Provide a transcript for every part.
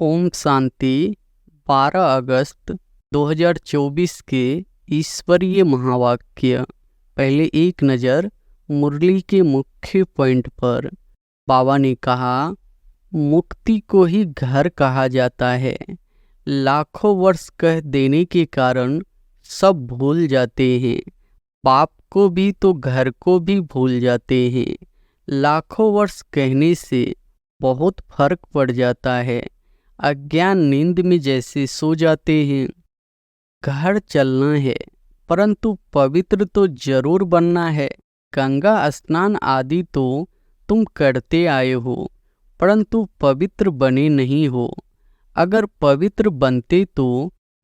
ओम शांति। 12 अगस्त 2024 के ईश्वरीय महावाक्य। पहले एक नज़र मुरली के मुख्य पॉइंट पर। बाबा ने कहा, मुक्ति को ही घर कहा जाता है। लाखों वर्ष कह देने के कारण सब भूल जाते हैं। बाप को भी तो घर को भी भूल जाते हैं। लाखों वर्ष कहने से बहुत फर्क पड़ जाता है। अज्ञान नींद में जैसे सो जाते हैं। घर चलना है परंतु पवित्र तो जरूर बनना है। गंगा स्नान आदि तो तुम करते आए हो परंतु पवित्र बने नहीं हो। अगर पवित्र बनते तो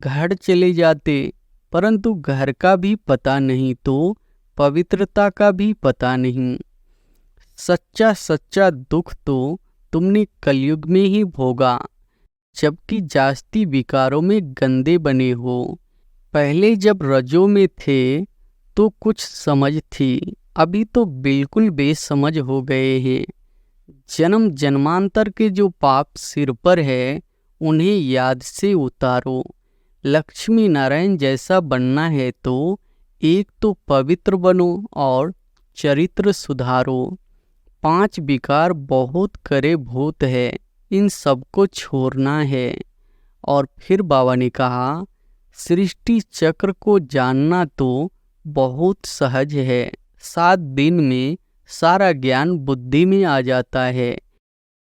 घर चले जाते, परंतु घर का भी पता नहीं तो पवित्रता का भी पता नहीं। सच्चा सच्चा दुख तो तुमने कलयुग में ही भोगा, जबकि जास्ती विकारों में गंदे बने हो। पहले जब रजों में थे तो कुछ समझ थी, अभी तो बिल्कुल बेसमझ हो गए हैं। जन्म जन्मांतर के जो पाप सिर पर है उन्हें याद से उतारो। लक्ष्मी नारायण जैसा बनना है तो एक तो पवित्र बनो और चरित्र सुधारो। 5 विकार बहुत करे भूत है, इन सबको छोड़ना है। और फिर बाबा ने कहा, सृष्टि चक्र को जानना तो बहुत सहज है। 7 दिन में सारा ज्ञान बुद्धि में आ जाता है।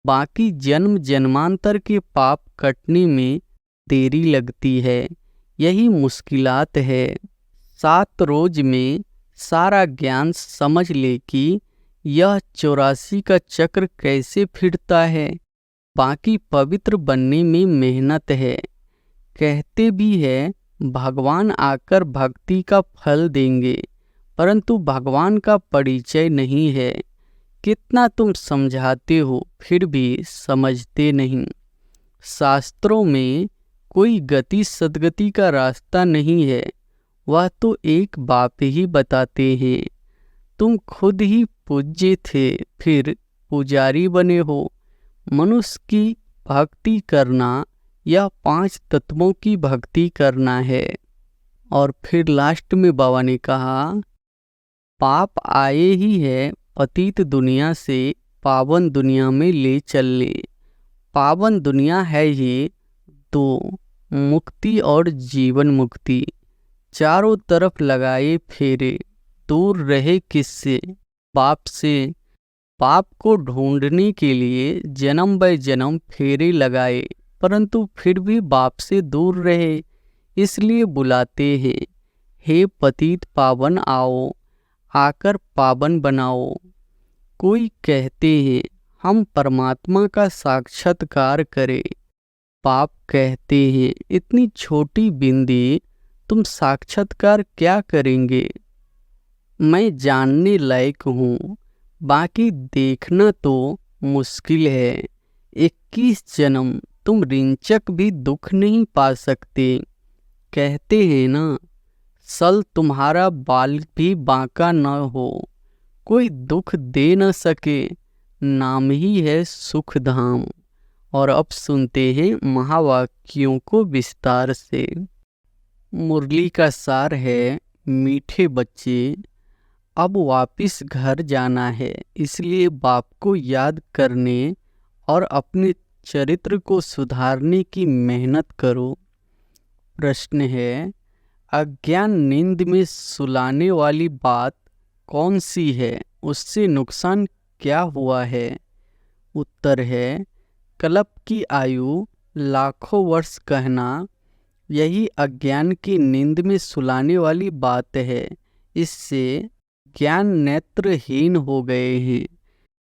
बाकी जन्म जन्मांतर के पाप कटने में देरी लगती है, यही मुश्किलात है। 7 रोज में सारा ज्ञान समझ ले कि यह 84 का चक्र कैसे फिरता है। बाकी पवित्र बनने में मेहनत है। कहते भी है भगवान आकर भक्ति का फल देंगे, परंतु भगवान का परिचय नहीं है। कितना तुम समझाते हो फिर भी समझते नहीं। शास्त्रों में कोई गति सद्गति का रास्ता नहीं है, वह तो एक बाप ही बताते हैं। तुम खुद ही पूज्य थे फिर पुजारी बने हो। मनुष्य की भक्ति करना या 5 तत्वों की भक्ति करना है। और फिर लास्ट में बाबा ने कहा, पाप आए ही है पतित दुनिया से पावन दुनिया में ले चलने। पावन दुनिया है ये तो मुक्ति और जीवन मुक्ति। चारों तरफ लगाए फेरे, दूर रहे किससे? पाप से। पाप को ढूंढने के लिए जन्म ब जन्म फेरे लगाए, परंतु फिर भी बाप से दूर रहे। इसलिए बुलाते हैं, हे पतित पावन आओ, आकर पावन बनाओ। कोई कहते हैं हम परमात्मा का साक्षात्कार करें। पाप कहते हैं इतनी छोटी बिंदी तुम साक्षात्कार क्या करेंगे? मैं जानने लायक हूँ, बाकी देखना तो मुश्किल है। 21 जन्म तुम रिंचक भी दुख नहीं पा सकते। कहते हैं ना, सल तुम्हारा बाल भी बांका न हो, कोई दुख दे न सके, नाम ही है सुख धाम। और अब सुनते हैं महावाक्यों को विस्तार से। मुरली का सार है, मीठे बच्चे अब वापिस घर जाना है, इसलिए बाप को याद करने और अपने चरित्र को सुधारने की मेहनत करो। प्रश्न है, अज्ञान नींद में सुलाने वाली बात कौन सी है? उससे नुकसान क्या हुआ है? उत्तर है, कल्प की आयु लाखों वर्ष कहना, यही अज्ञान की नींद में सुलाने वाली बात है। इससे ज्ञान नेत्रहीन हो गए हैं।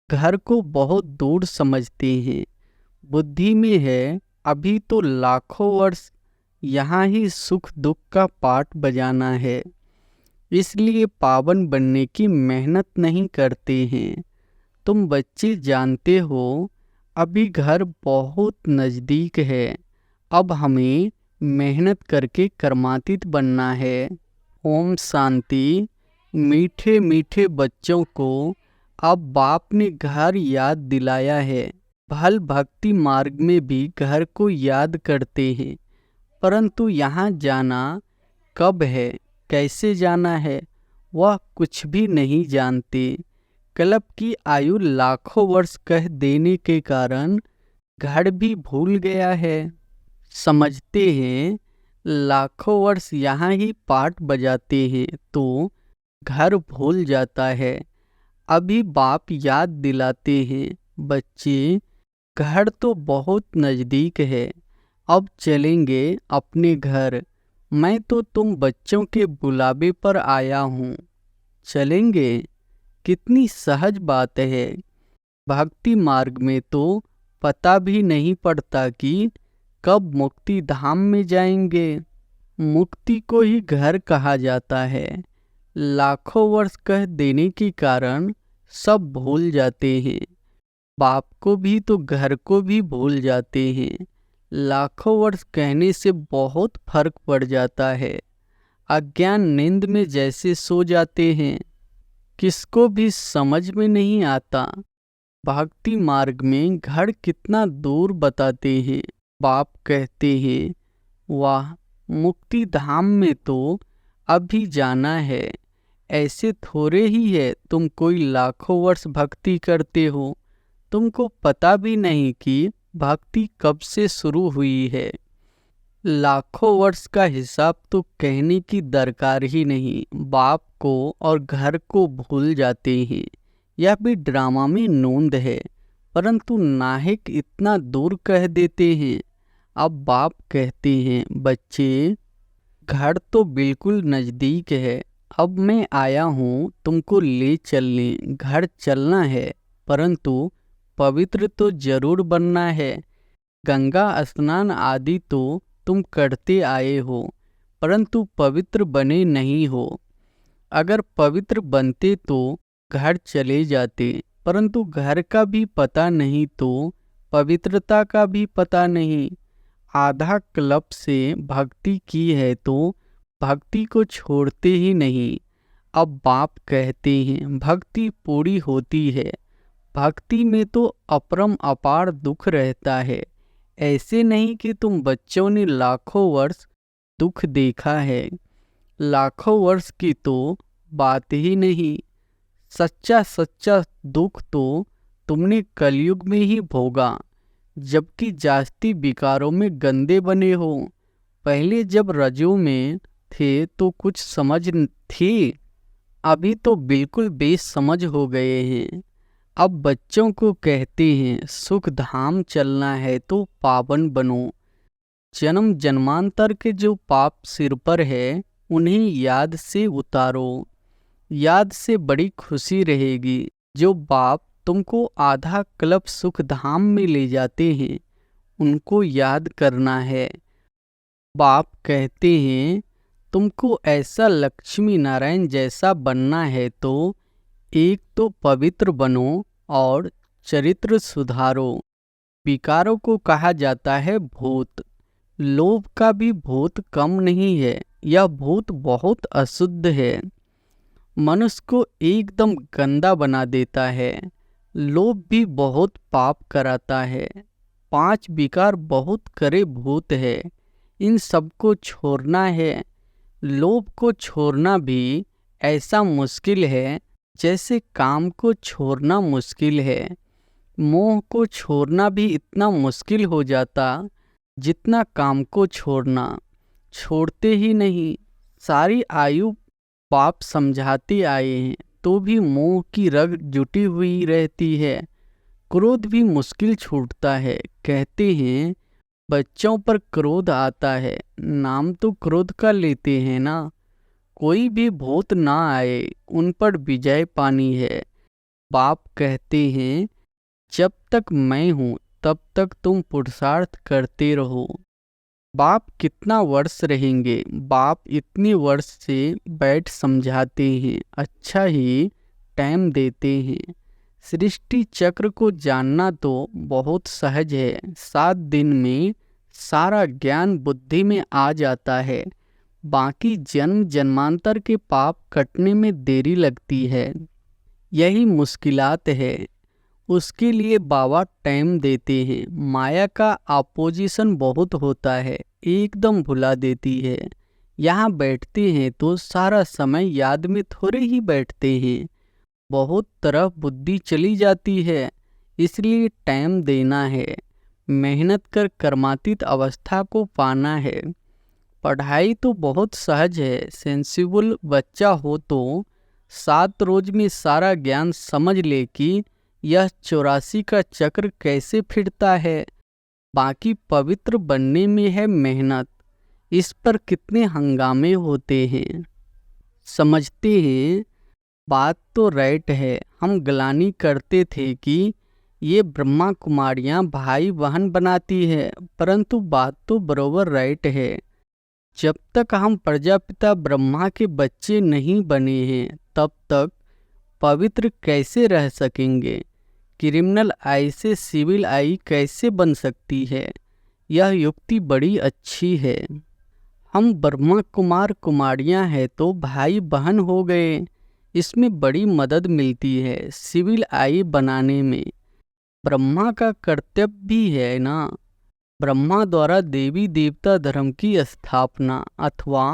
घर को बहुत दूर समझते हैं। बुद्धि में है अभी तो लाखों वर्ष यहाँ ही सुख दुख का पाठ बजाना है, इसलिए पावन बनने की मेहनत नहीं करते हैं। तुम बच्चे जानते हो अभी घर बहुत नज़दीक है, अब हमें मेहनत करके कर्मातीत बनना है। ओम शांति। मीठे मीठे बच्चों को अब बाप ने घर याद दिलाया है। फल भक्ति मार्ग में भी घर को याद करते हैं, परंतु यहाँ जाना कब है, कैसे जाना है, वह कुछ भी नहीं जानते। कल्प की आयु लाखों वर्ष कह देने के कारण घर भी भूल गया है। समझते हैं लाखों वर्ष यहाँ ही पाठ बजाते हैं तो घर भूल जाता है। अभी बाप याद दिलाते हैं, बच्चे घर तो बहुत नज़दीक है, अब चलेंगे अपने घर। मैं तो तुम बच्चों के बुलावे पर आया हूँ, चलेंगे। कितनी सहज बात है। भक्ति मार्ग में तो पता भी नहीं पड़ता कि कब मुक्ति धाम में जाएंगे। मुक्ति को ही घर कहा जाता है। लाखों वर्ष कह देने के कारण सब भूल जाते हैं। बाप को भी तो घर को भी भूल जाते हैं। लाखों वर्ष कहने से बहुत फर्क पड़ जाता है। अज्ञान नींद में जैसे सो जाते हैं, किसको भी समझ में नहीं आता। भक्ति मार्ग में घर कितना दूर बताते हैं। बाप कहते हैं, वाह, मुक्ति धाम में तो अभी जाना है। ऐसे थोड़े ही है तुम कोई लाखों वर्ष भक्ति करते हो, तुमको पता भी नहीं कि भक्ति कब से शुरू हुई है। लाखों वर्ष का हिसाब तो कहने की दरकार ही नहीं। बाप को और घर को भूल जाते हैं। यह भी ड्रामा में नोंद है, परंतु नायक इतना दूर कह देते हैं। अब बाप कहते हैं, बच्चे घर तो बिल्कुल नज़दीक है, अब मैं आया हूँ तुमको ले चलने। घर चलना है, परंतु पवित्र तो जरूर बनना है। गंगा स्नान आदि तो तुम करते आए हो, परंतु पवित्र बने नहीं हो। अगर पवित्र बनते तो घर चले जाते, परंतु घर का भी पता नहीं तो पवित्रता का भी पता नहीं। आधा कल्प से भक्ति की है तो भक्ति को छोड़ते ही नहीं। अब बाप कहते हैं, भक्ति पूरी होती है। भक्ति में तो अपरम अपार दुख रहता है। ऐसे नहीं कि तुम बच्चों ने लाखों वर्ष दुख देखा है। लाखों वर्ष की तो बात ही नहीं। सच्चा सच्चा दुख तो तुमने कलयुग में ही भोगा, जबकि जास्ती विकारों में गंदे बने हो। पहले जब रजों में थे तो कुछ समझ थी, अभी तो बिल्कुल बेसमझ हो गए हैं। अब बच्चों को कहते हैं, सुख धाम चलना है तो पावन बनो। जन्म जन्मांतर के जो पाप सिर पर है उन्हें याद से उतारो। याद से बड़ी खुशी रहेगी। जो बाप तुमको आधा कल्प सुख धाम में ले जाते हैं उनको याद करना है। बाप कहते हैं, तुमको ऐसा लक्ष्मी नारायण जैसा बनना है तो एक तो पवित्र बनो और चरित्र सुधारो। विकारों को कहा जाता है भूत। लोभ का भी भूत कम नहीं है, यह भूत बहुत अशुद्ध है, मनुष्य को एकदम गंदा बना देता है। लोभ भी बहुत पाप कराता है। 5 विकार बहुत करे भूत है, इन सबको छोड़ना है। लोभ को छोड़ना भी ऐसा मुश्किल है जैसे काम को छोड़ना मुश्किल है। मोह को छोड़ना भी इतना मुश्किल हो जाता जितना काम को छोड़ना। छोड़ते ही नहीं। सारी आयु पाप समझाते आए हैं तो भी मोह की रग जुटी हुई रहती है। क्रोध भी मुश्किल छूटता है। कहते हैं बच्चों पर क्रोध आता है, नाम तो क्रोध का लेते हैं ना। कोई भी भूत ना आए, उन पर विजय पानी है। बाप कहते हैं, जब तक मैं हूँ तब तक तुम पुरुषार्थ करते रहो। बाप कितना वर्ष रहेंगे? बाप इतने वर्ष से बैठ समझाते हैं, अच्छा ही टाइम देते हैं। सृष्टि चक्र को जानना तो बहुत सहज है। 7 दिन में सारा ज्ञान बुद्धि में आ जाता है। बाकी जन्म जन्मांतर के पाप कटने में देरी लगती है। यही मुश्किलात है। उसके लिए बाबा टाइम देते हैं। माया का अपोजिशन बहुत होता है, एकदम भुला देती है। यहाँ बैठते हैं तो सारा समय याद में थोड़े ही बैठते हैं, बहुत तरफ बुद्धि चली जाती है। इसलिए टाइम देना है, मेहनत कर कर्मातीत अवस्था को पाना है। पढ़ाई तो बहुत सहज है, सेंसिबल बच्चा हो तो 7 रोज में सारा ज्ञान समझ ले कि यह 84 का चक्र कैसे फिरता है। बाकी पवित्र बनने में है मेहनत। इस पर कितने हंगामे होते हैं। समझते हैं बात तो राइट है। हम ग्लानि करते थे कि ये ब्रह्मा कुमारियाँ भाई बहन बनाती है, परंतु बात तो बरोबर राइट है। जब तक हम प्रजापिता ब्रह्मा के बच्चे नहीं बने हैं तब तक पवित्र कैसे रह सकेंगे। क्रिमिनल आई से सिविल आई कैसे बन सकती है। यह युक्ति बड़ी अच्छी है। हम ब्रह्मा कुमार कुमारियां हैं तो भाई बहन हो गए, इसमें बड़ी मदद मिलती है सिविल आई बनाने में। ब्रह्मा का कर्तव्य भी है ना, ब्रह्मा द्वारा देवी देवता धर्म की स्थापना अथवा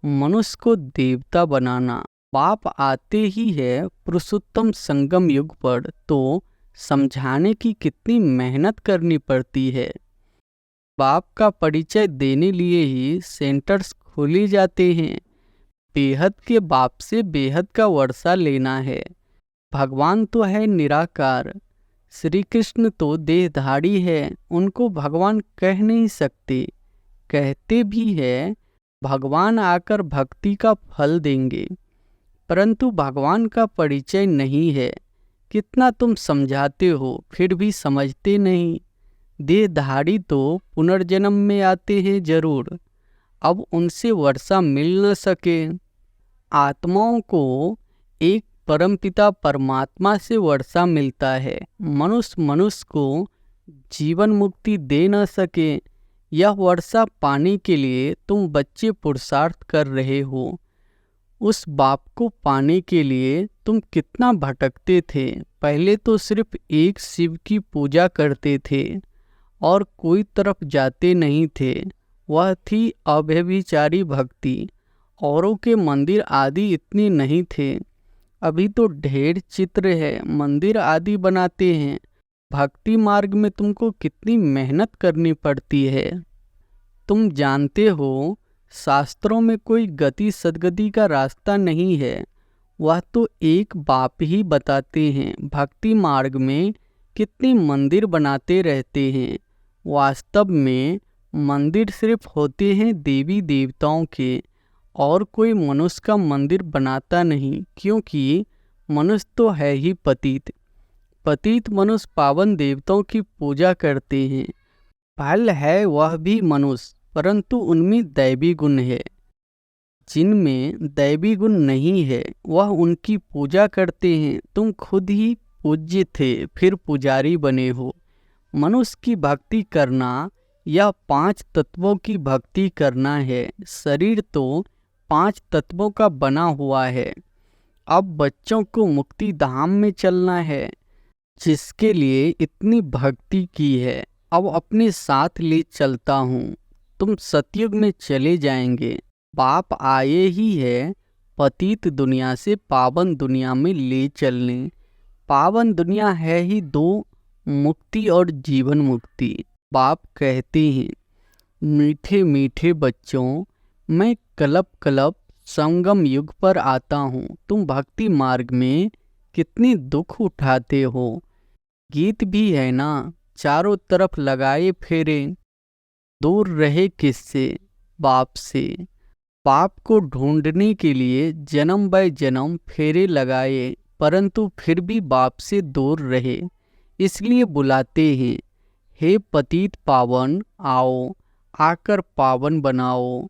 मनुष्य को देवता बनाना। बाप आते ही है पुरुषोत्तम संगम युग पर, तो समझाने की कितनी मेहनत करनी पड़ती है। बाप का परिचय देने लिए ही सेंटर्स खोले जाते हैं। बेहद के बाप से बेहद का वर्षा लेना है। भगवान तो है निराकार, श्री कृष्ण तो देहधारी है, उनको भगवान कह नहीं सकते। कहते भी है भगवान आकर भक्ति का फल देंगे, परंतु भगवान का परिचय नहीं है। कितना तुम समझाते हो फिर भी समझते नहीं। देहधारी तो पुनर्जन्म में आते हैं जरूर, अब उनसे वर्षा मिल न सके। आत्माओं को एक परमपिता परमात्मा से वर्षा मिलता है। मनुष्य को जीवन मुक्ति दे न सके। यह वर्षा पाने के लिए तुम बच्चे पुरुषार्थ कर रहे हो। उस बाप को पाने के लिए तुम कितना भटकते थे। पहले तो सिर्फ एक शिव की पूजा करते थे और कोई तरफ जाते नहीं थे। वह थी अव्यभिचारी भक्ति। औरों के मंदिर आदि इतने नहीं थे। अभी तो ढेर चित्र है, मंदिर आदि बनाते हैं। भक्ति मार्ग में तुमको कितनी मेहनत करनी पड़ती है। तुम जानते हो शास्त्रों में कोई गति सद्गति का रास्ता नहीं है, वह तो एक बाप ही बताते हैं। भक्ति मार्ग में कितने मंदिर बनाते रहते हैं। वास्तव में मंदिर सिर्फ होते हैं देवी देवताओं के, और कोई मनुष्य का मंदिर बनाता नहीं, क्योंकि मनुष्य तो है ही पतित। पतित मनुष्य पावन देवताओं की पूजा करते हैं। फल है वह भी मनुष्य, परंतु उनमें दैवी गुण है। जिनमें दैवी गुण नहीं है वह उनकी पूजा करते हैं। तुम खुद ही पूज्य थे फिर पुजारी बने हो। मनुष्य की भक्ति करना या 5 तत्वों की भक्ति करना है। शरीर तो 5 तत्वों का बना हुआ है। अब बच्चों को मुक्ति धाम में चलना है, जिसके लिए इतनी भक्ति की है। अब अपने साथ ले चलता हूँ, तुम सतयुग में चले जाएंगे। बाप आए ही है पतित दुनिया से पावन दुनिया में ले चलने। पावन दुनिया है ही 2, मुक्ति और जीवन मुक्ति। बाप कहते हैं, मीठे मीठे बच्चों, मैं कलप कलप संगम युग पर आता हूँ। तुम भक्ति मार्ग में कितने दुख उठाते हो। गीत भी है ना, चारों तरफ लगाए फेरे, दूर रहे किससे, बाप से। बाप को ढूंढने के लिए जन्म बाय जन्म फेरे लगाए, परंतु फिर भी बाप से दूर रहे। इसलिए बुलाते हैं, हे पतित पावन आओ, आकर पावन बनाओ।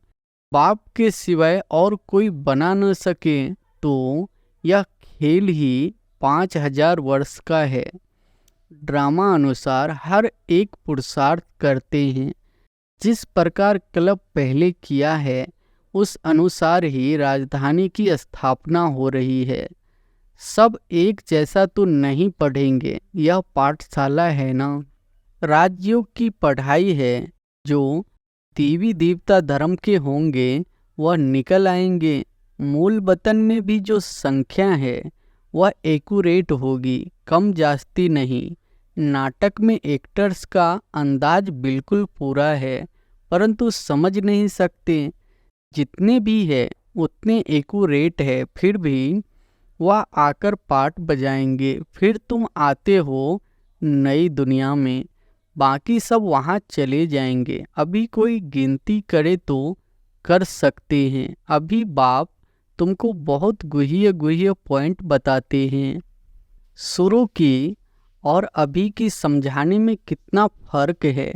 बाप के सिवाय और कोई बना न सके तो यह खेल ही 5000 वर्ष का है। ड्रामा अनुसार हर एक पुरुषार्थ करते हैं। जिस प्रकार क्लब पहले किया है उस अनुसार ही राजधानी की स्थापना हो रही है। सब एक जैसा तो नहीं पढ़ेंगे, यह पाठशाला है ना। राजयोग की पढ़ाई है, जो देवी देवता धर्म के होंगे वह निकल आएंगे। मूल वतन में भी जो संख्या है वह एक्यूरेट होगी, कम जास्ती नहीं। नाटक में एक्टर्स का अंदाज बिल्कुल पूरा है, परंतु समझ नहीं सकते। जितने भी है उतने एक्यूरेट है, फिर भी वह आकर पार्ट बजाएंगे। फिर तुम आते हो नई दुनिया में, बाकी सब वहाँ चले जाएंगे। अभी कोई गिनती करे तो कर सकते हैं। अभी बाप तुमको बहुत गुह्य गुह्य पॉइंट बताते हैं। शुरू की और अभी की समझाने में कितना फर्क है।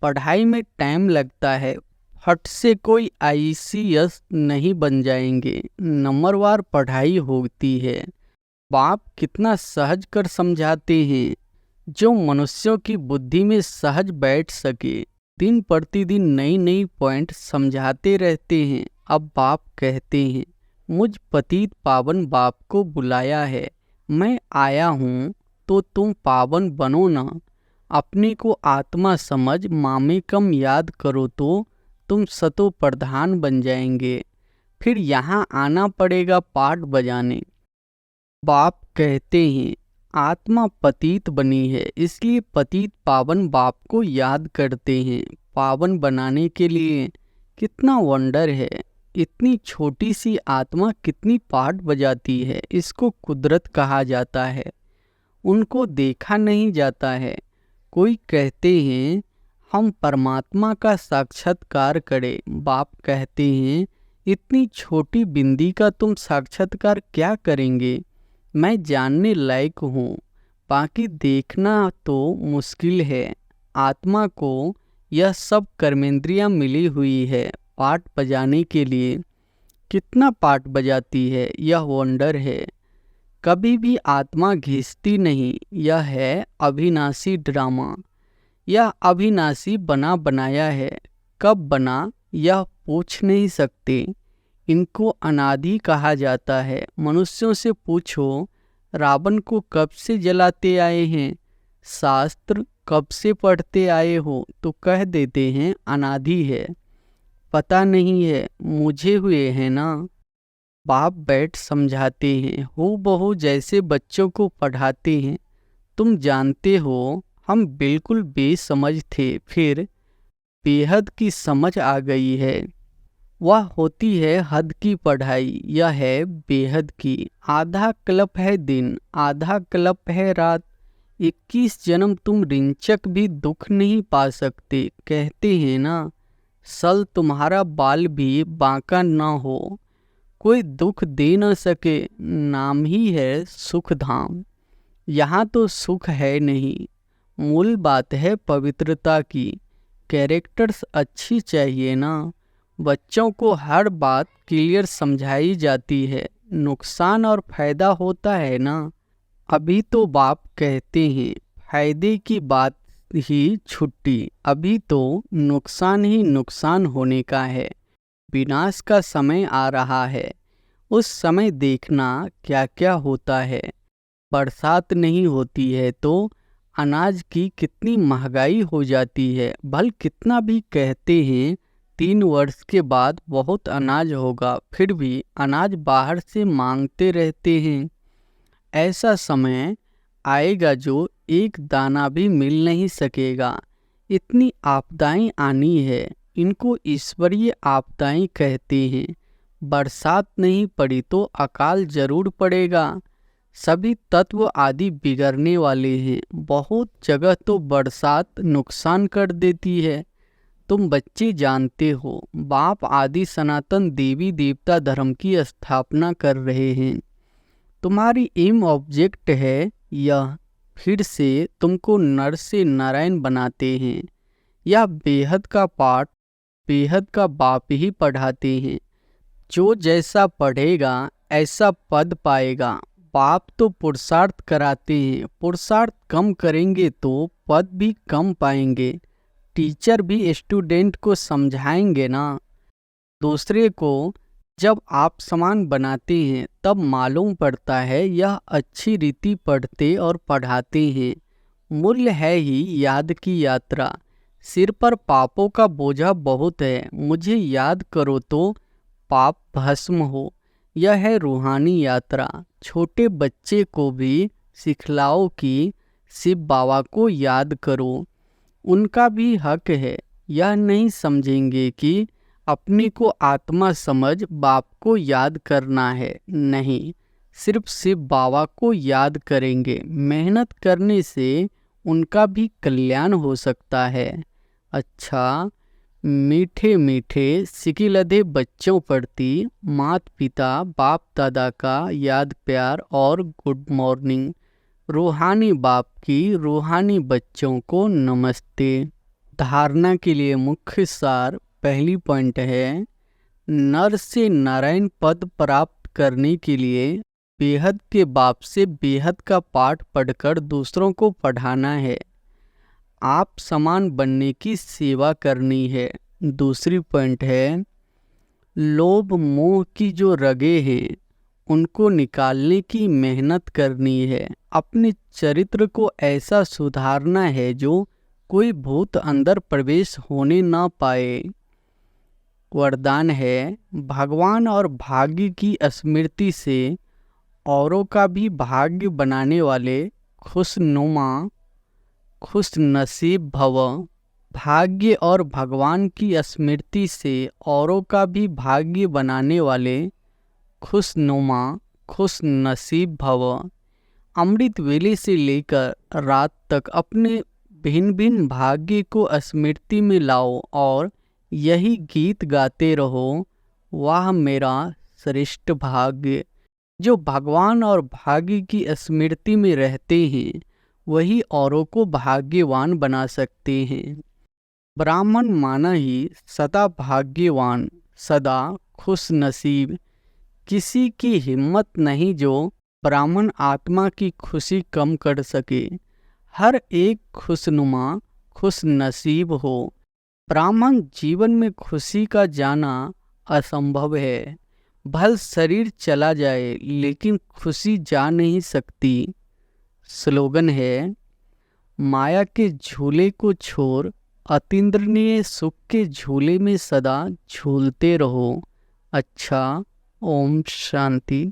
पढ़ाई में टाइम लगता है, फट से कोई ICS नहीं बन जाएंगे। नंबरवार पढ़ाई होती है। बाप कितना सहज कर समझाते हैं, जो मनुष्यों की बुद्धि में सहज बैठ सके। दिन प्रतिदिन नई नई पॉइंट समझाते रहते हैं। अब बाप कहते हैं, मुझ पतित पावन बाप को बुलाया है, मैं आया हूँ, तो तुम पावन बनो ना। अपने को आत्मा समझ मामे कम याद करो तो तुम सतो प्रधान बन जाएंगे। फिर यहाँ आना पड़ेगा पाठ बजाने। बाप कहते हैं, आत्मा पतित बनी है, इसलिए पतित पावन बाप को याद करते हैं पावन बनाने के लिए। कितना वंडर है, इतनी छोटी सी आत्मा कितनी पाठ बजाती है। इसको कुदरत कहा जाता है, उनको देखा नहीं जाता है। कोई कहते हैं हम परमात्मा का साक्षात्कार करें। बाप कहते हैं, इतनी छोटी बिंदी का तुम साक्षात्कार क्या करेंगे। मैं जानने लायक हूँ, बाकी देखना तो मुश्किल है। आत्मा को यह सब कर्मेंद्रियाँ मिली हुई है पाठ बजाने के लिए। कितना पाठ बजाती है, यह वंडर है। कभी भी आत्मा घिसती नहीं। यह है अविनाशी ड्रामा। यह अविनाशी बना बनाया है। कब बना यह पूछ नहीं सकते। इनको अनादि कहा जाता है। मनुष्यों से पूछो, रावण को कब से जलाते आए हैं, शास्त्र कब से पढ़ते आए हो, तो कह देते हैं अनादि है। पता नहीं है, मुझे हुए हैं ना। बाप बैठ समझाते हैं, हो बहू जैसे बच्चों को पढ़ाते हैं। तुम जानते हो हम बिल्कुल बेसमझ थे, फिर बेहद की समझ आ गई है। वह होती है हद की पढ़ाई, यह है बेहद की। आधा कल्प है दिन, आधा कल्प है रात। 21 जन्म तुम रिंचक भी दुख नहीं पा सकते। कहते हैं ना, सल तुम्हारा बाल भी बांका ना हो, कोई दुख दे न सके। नाम ही है सुख धाम, यहाँ तो सुख है नहीं। मूल बात है पवित्रता की। कैरेक्टर्स अच्छी चाहिए ना। बच्चों को हर बात क्लियर समझाई जाती है, नुकसान और फायदा होता है ना। अभी तो बाप कहते हैं फायदे की बात ही छुट्टी, अभी तो नुकसान ही नुकसान होने का है। विनाश का समय आ रहा है, उस समय देखना क्या क्या होता है। बरसात नहीं होती है तो अनाज की कितनी महंगाई हो जाती है। भल कितना भी कहते हैं 3 वर्ष के बाद बहुत अनाज होगा, फिर भी अनाज बाहर से मांगते रहते हैं। ऐसा समय आएगा जो एक दाना भी मिल नहीं सकेगा। इतनी आपदाएं आनी है, इनको ईश्वरीय आपदाएं कहते हैं। बरसात नहीं पड़ी तो अकाल जरूर पड़ेगा। सभी तत्व आदि बिगड़ने वाले हैं। बहुत जगह तो बरसात नुकसान कर देती है। तुम बच्चे जानते हो, बाप आदि सनातन देवी देवता धर्म की स्थापना कर रहे हैं। तुम्हारी एम ऑब्जेक्ट है यह, फिर से तुमको नर से नारायण बनाते हैं। यह बेहद का पाठ बेहद का बाप ही पढ़ाते हैं। जो जैसा पढ़ेगा ऐसा पद पाएगा। बाप तो पुरुषार्थ कराते हैं, पुरुषार्थ कम करेंगे तो पद भी कम पाएंगे। टीचर भी स्टूडेंट को समझाएंगे ना। दूसरे को जब आप सामान बनाते हैं तब मालूम पड़ता है यह अच्छी रीति पढ़ते और पढ़ाते हैं। मूल्य है ही याद की यात्रा। सिर पर पापों का बोझा बहुत है, मुझे याद करो तो पाप भस्म हो। यह है रूहानी यात्रा। छोटे बच्चे को भी सिखलाओ कि शिव बाबा को याद करो। उनका भी हक है। यह नहीं समझेंगे कि अपने को आत्मा समझ बाप को याद करना है, नहीं, सिर्फ शिव बाबा को याद करेंगे। मेहनत करने से उनका भी कल्याण हो सकता है। अच्छा, मीठे मीठे सिकिलधे बच्चों प्रति माता पिता बाप दादा का याद प्यार और गुड मॉर्निंग। रूहानी बाप की रूहानी बच्चों को नमस्ते। धारणा के लिए मुख्य सार पहली पॉइंट है, नर से नारायण पद प्राप्त करने के लिए बेहद के बाप से बेहद का पाठ पढ़कर दूसरों को पढ़ाना है। आप समान बनने की सेवा करनी है। दूसरी पॉइंट है, लोभ मोह की जो रगे हैं उनको निकालने की मेहनत करनी है। अपने चरित्र को ऐसा सुधारना है जो कोई भूत अंदर प्रवेश होने ना पाए। वरदान है, भगवान और भाग्य की स्मृति से औरों का भी भाग्य बनाने वाले खुशनुमा खुश नसीब भव। भाग्य और भगवान की स्मृति से औरों का भी भाग्य बनाने वाले खुशनुमा खुश नसीब भव। अमृत वेले से लेकर रात तक अपने भिन्न भिन्न भाग्य को स्मृति में लाओ और यही गीत गाते रहो, वाह मेरा श्रेष्ठ भाग्य। जो भगवान और भाग्य की स्मृति में रहते हैं वही औरों को भाग्यवान बना सकते हैं। ब्राह्मण माना ही सदा भाग्यवान, सदा खुश नसीब। किसी की हिम्मत नहीं जो ब्राह्मण आत्मा की खुशी कम कर सके। हर एक खुशनुमा खुश नसीब हो। ब्राह्मण जीवन में खुशी का जाना असंभव है। भल शरीर चला जाए लेकिन खुशी जा नहीं सकती। स्लोगन है, माया के झूले को छोड़ अतीन्द्रिय सुख के झूले में सदा झूलते रहो। अच्छा, ओम शांति।